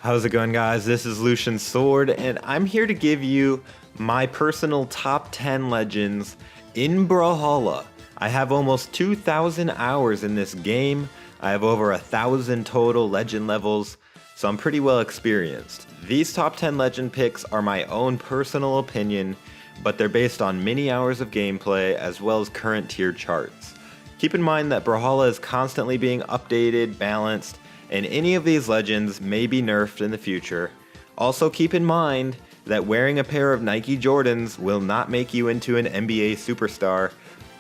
How's it going, guys? This is Lucian Sword, and I'm here to give you my personal top 10 legends in Brawlhalla. I have almost 2,000 hours in this game. I have over 1,000 total legend levels, so I'm pretty well experienced. These top 10 legend picks are my own personal opinion, but they're based on many hours of gameplay as well as current tier charts. Keep in mind that Brawlhalla is constantly being updated, balanced, and any of these legends may be nerfed in the future. Also keep in mind that wearing a pair of Nike Jordans will not make you into an NBA superstar.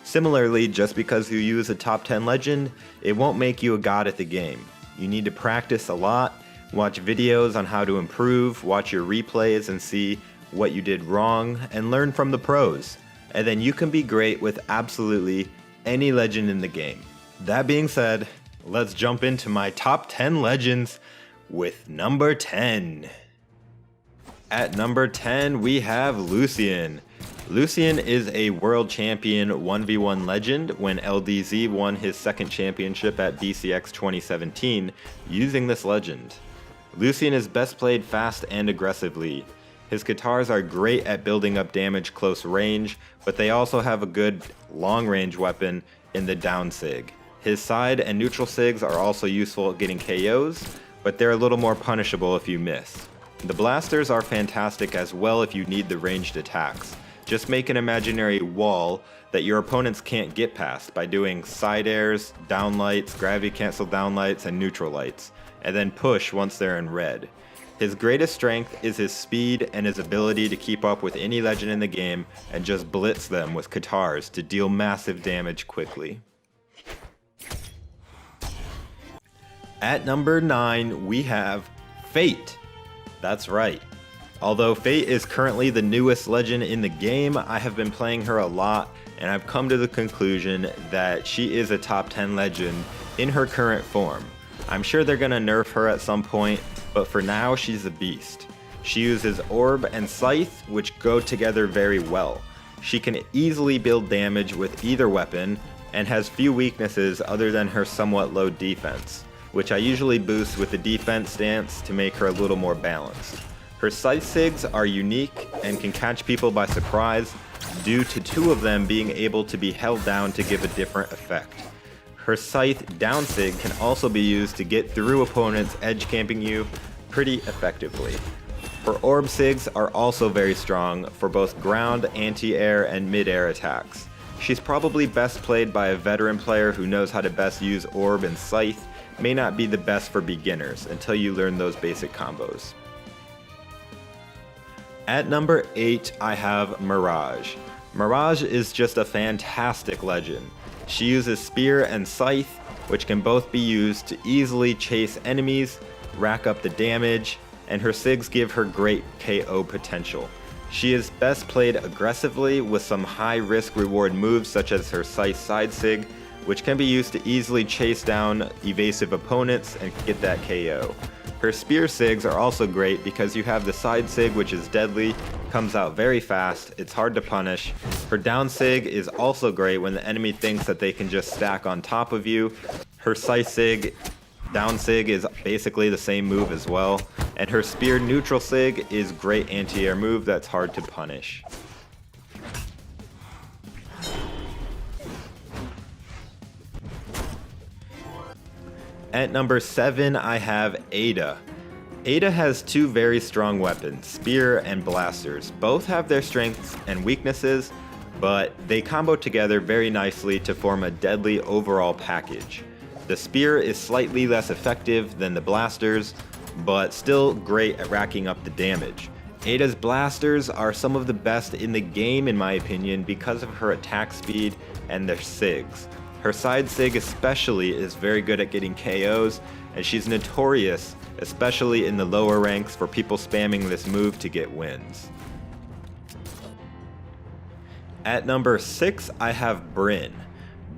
Similarly, just because you use a top 10 legend, it won't make you a god at the game. You need to practice a lot, watch videos on how to improve, watch your replays and see what you did wrong, and learn from the pros. And then you can be great with absolutely any legend in the game. That being said, let's jump into my top 10 legends with number 10. At number 10, we have Lucian. Lucian is a world champion 1v1 legend when LDZ won his second championship at DCX 2017 using this legend. Lucian is best played fast and aggressively. His guitars are great at building up damage close range, but they also have a good long range weapon in the down sig. His side and neutral sigs are also useful at getting KOs, but they're a little more punishable if you miss. The blasters are fantastic as well if you need the ranged attacks. Just make an imaginary wall that your opponents can't get past by doing side airs, down lights, gravity cancel down lights, and neutral lights, and then push once they're in red. His greatest strength is his speed and his ability to keep up with any legend in the game and just blitz them with guitars to deal massive damage quickly. At number 9, we have Fate. That's right. Although Fate is currently the newest legend in the game, I have been playing her a lot, and I've come to the conclusion that she is a top 10 legend in her current form. I'm sure they're gonna nerf her at some point, but for now she's a beast. She uses Orb and Scythe, which go together very well. She can easily build damage with either weapon, and has few weaknesses other than her somewhat low defense, which I usually boost with the defense stance to make her a little more balanced. Her Scythe Sigs are unique and can catch people by surprise due to two of them being able to be held down to give a different effect. Her Scythe down sig can also be used to get through opponents edge camping you pretty effectively. Her Orb Sigs are also very strong for both ground, anti-air, and mid-air attacks. She's probably best played by a veteran player who knows how to best use Orb and Scythe. May not be the best for beginners until you learn those basic combos. At number 8, I have Mirage. Mirage is just a fantastic legend. She uses Spear and Scythe, which can both be used to easily chase enemies, rack up the damage, and her sigs give her great KO potential. She is best played aggressively with some high risk reward moves such as her Scythe side sig, which can be used to easily chase down evasive opponents and get that KO. Her spear sigs are also great because you have the side sig, which is deadly, comes out very fast, it's hard to punish. Her down sig is also great when the enemy thinks that they can just stack on top of you. Her scythe sig, down sig is basically the same move as well. And her spear neutral sig is great anti-air move that's hard to punish. At number 7, I have Ada. Ada has two very strong weapons, Spear and Blasters. Both have their strengths and weaknesses, but they combo together very nicely to form a deadly overall package. The Spear is slightly less effective than the Blasters, but still great at racking up the damage. Ada's Blasters are some of the best in the game in my opinion because of her attack speed and their sigs. Her side sig especially is very good at getting KOs, and she's notorious, especially in the lower ranks, for people spamming this move to get wins. At number 6, I have Brynn.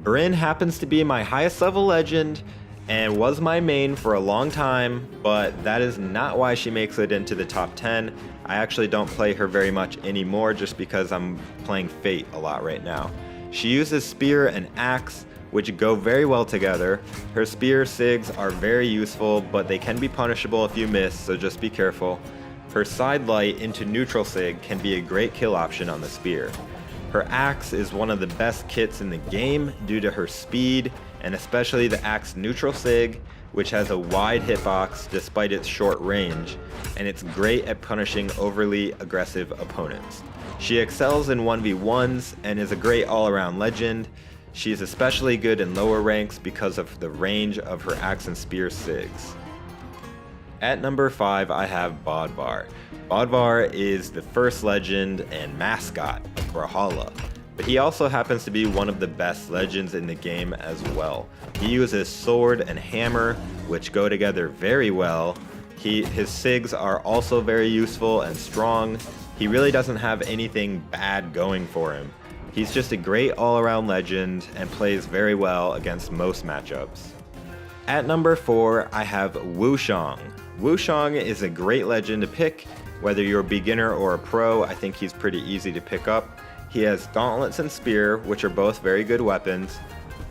Brynn happens to be my highest level legend and was my main for a long time, but that is not why she makes it into the top 10. I actually don't play her very much anymore just because I'm playing Fate a lot right now. She uses Spear and Axe, which go very well together. Her spear sigs are very useful, but they can be punishable if you miss, so just be careful. Her side light into neutral sig can be a great kill option on the spear. Her axe is one of the best kits in the game due to her speed, and especially the axe neutral sig, which has a wide hitbox despite its short range, and it's great at punishing overly aggressive opponents. She excels in 1v1s and is a great all-around legend. She is especially good in lower ranks because of the range of her axe and spear sigs. At number 5, I have Bodvar. Bodvar is the first legend and mascot of Brawlhalla, but he also happens to be one of the best legends in the game as well. He uses sword and hammer, which go together very well. His sigs are also very useful and strong. He really doesn't have anything bad going for him. He's just a great all-around legend and plays very well against most matchups. At number 4, I have Wushang. Wushang is a great legend to pick. Whether you're a beginner or a pro, I think he's pretty easy to pick up. He has gauntlets and spear, which are both very good weapons.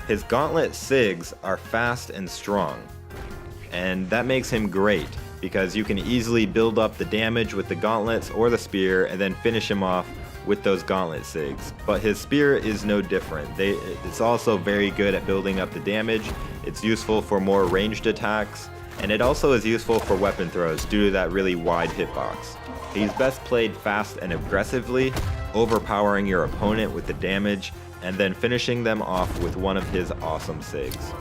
His gauntlet sigs are fast and strong, and that makes him great because you can easily build up the damage with the gauntlets or the spear and then finish him off with those gauntlet sigs. But his spear is no different. It's also very good at building up the damage. It's useful for more ranged attacks, and it also is useful for weapon throws due to that really wide hitbox. He's best played fast and aggressively, overpowering your opponent with the damage and then finishing them off with one of his awesome sigs.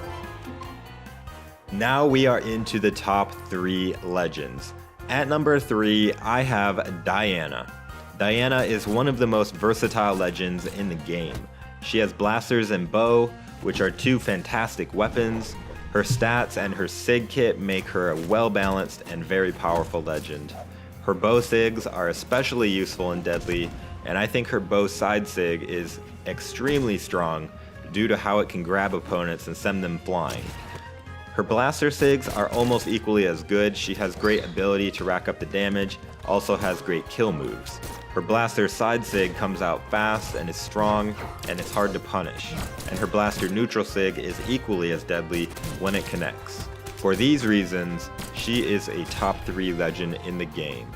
Now we are into the top 3 legends. At number 3, I have Diana. Diana is one of the most versatile legends in the game. She has blasters and bow, which are 2 fantastic weapons. Her stats and her sig kit make her a well-balanced and very powerful legend. Her bow sigs are especially useful and deadly, and I think her bow side sig is extremely strong due to how it can grab opponents and send them flying. Her blaster sigs are almost equally as good. She has great ability to rack up the damage, also has great kill moves. Her blaster side sig comes out fast and is strong, and it's hard to punish. And her blaster neutral sig is equally as deadly when it connects. For these reasons, she is a top 3 legend in the game.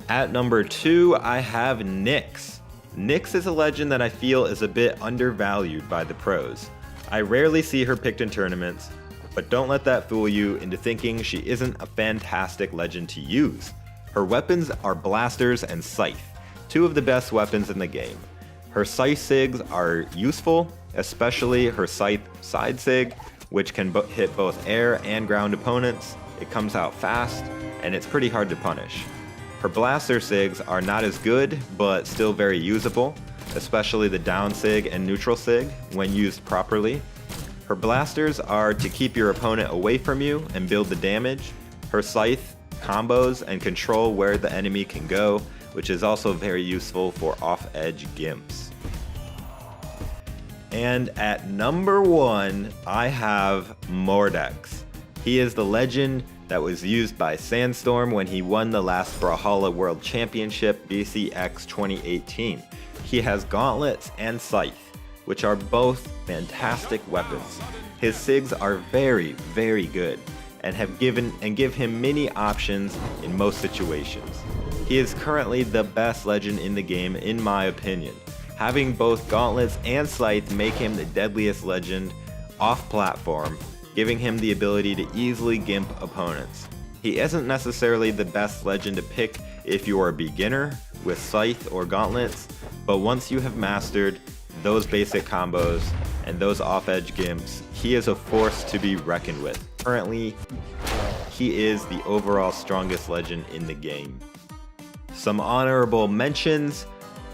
At number 2, I have Nyx. Nyx is a legend that I feel is a bit undervalued by the pros. I rarely see her picked in tournaments, but don't let that fool you into thinking she isn't a fantastic legend to use. Her weapons are blasters and scythe, 2 of the best weapons in the game. Her scythe sigs are useful, especially her scythe side sig, which can hit both air and ground opponents. It comes out fast, and it's pretty hard to punish. Her blaster sigs are not as good, but still very usable, especially the down sig and neutral sig when used properly. Her blasters are to keep your opponent away from you and build the damage. Her scythe combos and control where the enemy can go, which is also very useful for off-edge gimps. And at number 1, I have Mordex. He is the legend that was used by Sandstorm when he won the last Brawlhalla World Championship BCX 2018. He has gauntlets and scythe, which are both fantastic weapons. His sigs are very, very good and give him many options in most situations. He is currently the best legend in the game in my opinion. Having both gauntlets and scythe make him the deadliest legend off platform, giving him the ability to easily gimp opponents. He isn't necessarily the best legend to pick if you are a beginner with scythe or gauntlets, but once you have mastered those basic combos and those off-edge gimps, he is a force to be reckoned with. Currently, he is the overall strongest legend in the game. Some honorable mentions: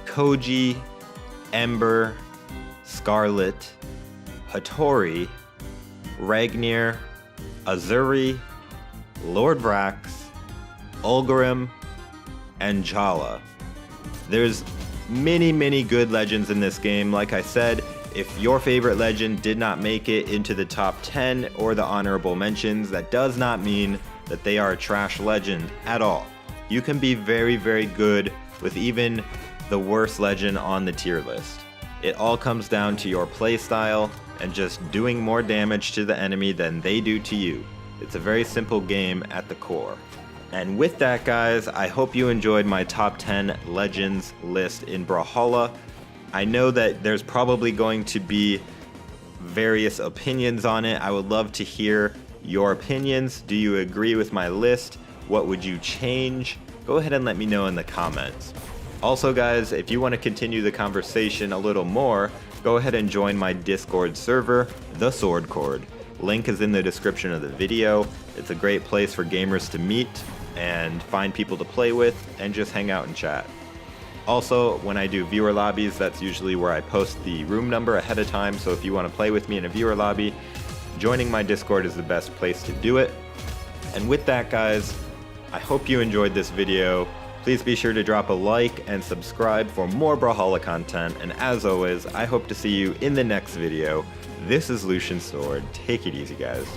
Koji, Ember, Scarlet, Hattori, Ragnir, Azuri, Lord Vrax, Ulgrim, and Jala. There's many good legends in this game. Like I said, if your favorite legend did not make it into the top 10 or the honorable mentions, that does not mean that they are a trash legend at all. You can be very good with even the worst legend on the tier list. It all comes down to your playstyle and just doing more damage to the enemy than they do to you. It's a very simple game at the core. And with that, guys, I hope you enjoyed my top 10 legends list in Brawlhalla. I know that there's probably going to be various opinions on it. I would love to hear your opinions. Do you agree with my list? What would you change? Go ahead and let me know in the comments. Also, guys, if you want to continue the conversation a little more, go ahead and join my Discord server, The Sword Cord. Link is in the description of the video. It's a great place for gamers to meet and find people to play with and just hang out and chat. Also, when I do viewer lobbies, that's usually where I post the room number ahead of time, so if you want to play with me in a viewer lobby, joining my Discord is the best place to do it. And with that, guys, I hope you enjoyed this video. Please be sure to drop a like and subscribe for more Brawlhalla content, and as always, I hope to see you in the next video. This is Lucian Sword. Take it easy, guys.